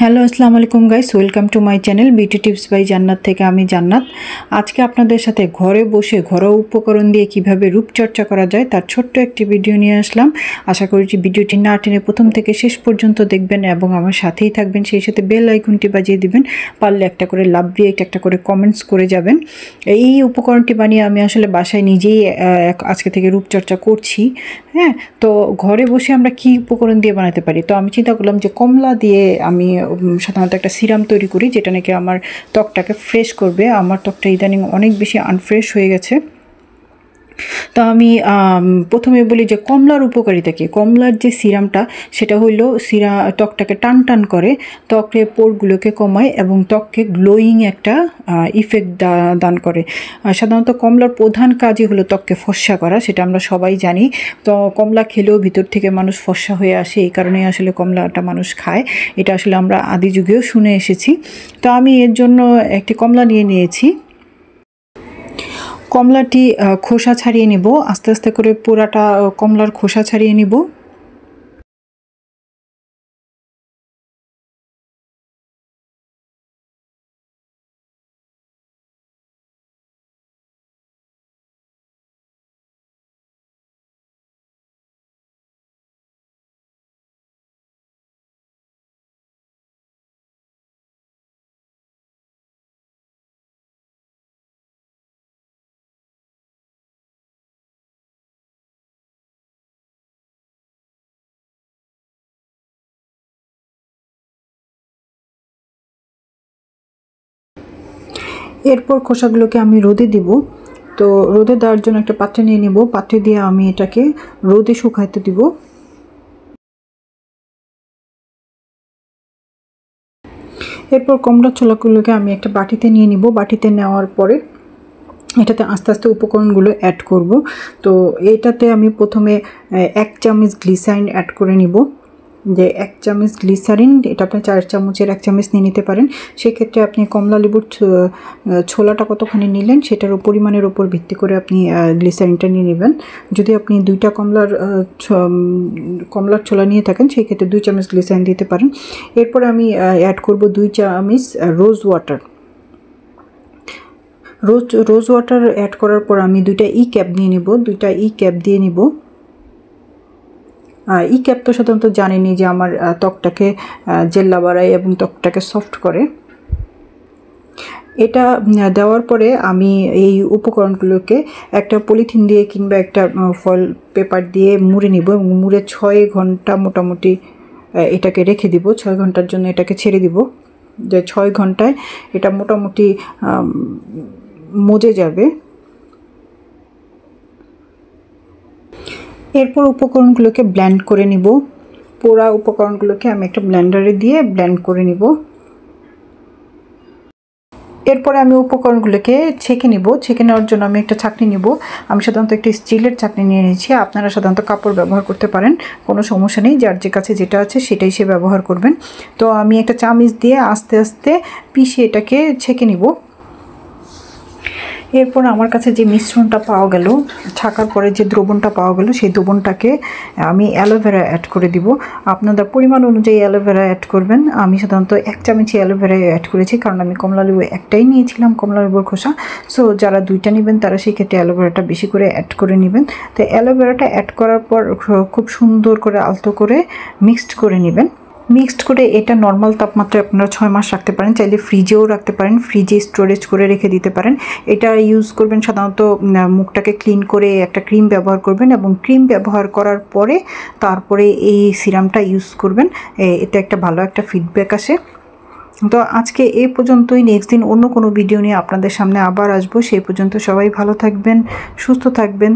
Hello আসসালামু আলাইকুম guys, welcome to my channel beauty tips by Jannat থেকে আমি জান্নাত। আজকে আপনাদের সাথে ঘরে বসে ঘরোয়া উপকরণ দিয়ে কিভাবে রূপচর্চা করা যায় তার ছোট্ট একটি ভিডিও নিয়ে আসলাম। আশা করি যে ভিডিওটি না টেনে প্রথম থেকে শেষ পর্যন্ত দেখবেন এবং আমার সাথেই থাকবেন, সেই সাথে বেল আইকনটি বাজিয়ে দিবেন। পারলে একটা করে লাভ দিয়ে একটা করে কমেন্টস করে যাবেন। এই উপকরণটি বানিয়ে আমি আসলে বাসায় নিজেই আজকে থেকে রূপচর্চা করছি। হ্যাঁ, তো ঘরে বসে আমরা কি উপকরণ দিয়ে বানাতে পারি? তো আমি চিন্তা করলাম যে কমলা দিয়ে আমি সাধারণত একটা সিরাম তৈরি করি, যেটা নাকি আমার ত্বকটাকে ফ্রেশ করবে। আমার ত্বকটা ইদানিং অনেক বেশি আনফ্রেশ হয়ে গেছে। তো আমি প্রথমে বলি যে কমলার উপকারিতা কী। কমলার যে সিরামটা সেটা হইল ত্বকটাকে টান টান করে, ত্বকের পোরগুলোকে কমায় এবং ত্বককে গ্লোয়িং একটা ইফেক্ট দান করে। সাধারণত কমলার প্রধান কাজই হলো ত্বককে ফর্সা করা, সেটা আমরা সবাই জানি। তো কমলা খেলেও ভিতর থেকে মানুষ ফর্সা হয়ে আসে, এই কারণেই আসলে কমলাটা মানুষ খায়। এটা আসলে আমরা আদি যুগেও শুনে এসেছি। তো আমি এর জন্য একটি কমলা নিয়েছি। কমলাটি খোসা ছাড়িয়ে নেব, আস্তে আস্তে করে পুরাটা কমলার খোসা ছাড়িয়ে নিব। এরপর খোসাগুলোকে আমি রোদে দিব। তো রোদে দেওয়ার জন্য একটা পাত্রে নিয়ে নিব, পাত্রে দিয়ে আমি এটাকে রোদে শুকাইতে দিব। এরপর কমলার ছোলাগুলোকে আমি একটা বাটিতে নিয়ে নিব। বাটিতে নেওয়ার পরে এটাতে আস্তে আস্তে উপকরণগুলো অ্যাড করব। তো এটাতে আমি প্রথমে 1 চামচ গ্লিসারিন অ্যাড করে নিব। যে 1 চামচ গ্লিসারিন, এটা আপনি 4 চামচের 1 চামচ নিয়ে নিতে পারেন। সেক্ষেত্রে আপনি কমলা লেবুর ছোলাটা কতখানি নিলেন সেটার পরিমাণের উপর ভিত্তি করে আপনি গ্লিসারিনটা নিয়ে নেবেন। যদি আপনি 2টা কমলার ছোলা নিয়ে থাকেন সেই ক্ষেত্রে 2 চামচ গ্লিসারিন দিতে পারেন। এরপরে আমি অ্যাড করব 2 চামচ rose water. Rose water add করার পর আমি 2টা ক্যাপ নিয়ে নেব, 2টা ক্যাপ দিয়ে নিব। ক্যাপ তো সাধারণত জানেনি যে আমার ত্বকটাকে জেল্লা বাড়ায় এবং ত্বকটাকে সফট করে। এটা দেওয়ার পরে আমি এই উপকরণগুলোকে একটা পলিথিন দিয়ে কিংবা একটা ফয়েল পেপার দিয়ে মুড়ে নিব এবং মুড়ে 6 ঘন্টা মোটামুটি এটাকে রেখে দিব। 6 ঘন্টার জন্য এটাকে ছেড়ে দিব, যে 6 ঘন্টায় এটা মোটামুটি মজে যাবে। এরপর উপকরণগুলোকে ব্লেন্ড করে নিব। পুরা উপকরণগুলোকে আমি একটা ব্লেন্ডারে দিয়ে ব্লেন্ড করে নিব। এরপরে আমি উপকরণগুলোকে ছেঁকে নিব। ছেঁকে নেওয়ার জন্য আমি একটা ছাঁকনি নিব। আমি সাধারণত একটা স্টিলের ছাঁকনি নিয়ে নিয়েছি। আপনারা সাধারণত কাপড় ব্যবহার করতে পারেন, কোনো সমস্যা নেই, যার যে কাছে যেটা আছে সেটাই সে ব্যবহার করবেন। তো আমি একটা চামচ দিয়ে আস্তে আস্তে পিষে এটাকে ছেঁকে নিব। এরপর আমার কাছে যে মিশ্রণটা পাওয়া গেল, ছাকার পরে যে দ্রবণটা পাওয়া গেল, সেই দ্রবণটাকে আমি অ্যালোভেরা অ্যাড করে দিব। আপনাদের পরিমাণ অনুযায়ী অ্যালোভেরা অ্যাড করবেন। আমি সাধারণত 1 চামচ অ্যালোভেরা অ্যাড করেছি, কারণ আমি কমলা লেবু একটাই নিয়েছিলাম, কমলা লেবুর খোসা। সো যারা 2টা নেবেন তারা সেই ক্ষেত্রে অ্যালোভেরাটা বেশি করে অ্যাড করে নেবেন। তো অ্যালোভেরাটা অ্যাড করার পর খুব সুন্দর করে আলতো করে মিক্সড করে নেবেন। মিক্সড করে এটা নর্মাল তাপমাত্রায় আপনারা 6 মাস রাখতে পারেন, চাইলে ফ্রিজেও রাখতে পারেন, ফ্রিজে স্টোরেজ করে রেখে দিতে পারেন। এটা ইউজ করবেন সাধারণত মুখটাকে ক্লিন করে একটা ক্রিম ব্যবহার করবেন এবং ক্রিম ব্যবহার করার পরে তারপরে এই সিরামটা ইউজ করবেন। এতে একটা ভালো একটা ফিডব্যাক আসে। তো আজকে এই পর্যন্তই। নেক্সট দিন অন্য কোনো ভিডিও নিয়ে আপনাদের সামনে আবার আসবো। সেই পর্যন্ত সবাই ভালো থাকবেন, সুস্থ থাকবেন।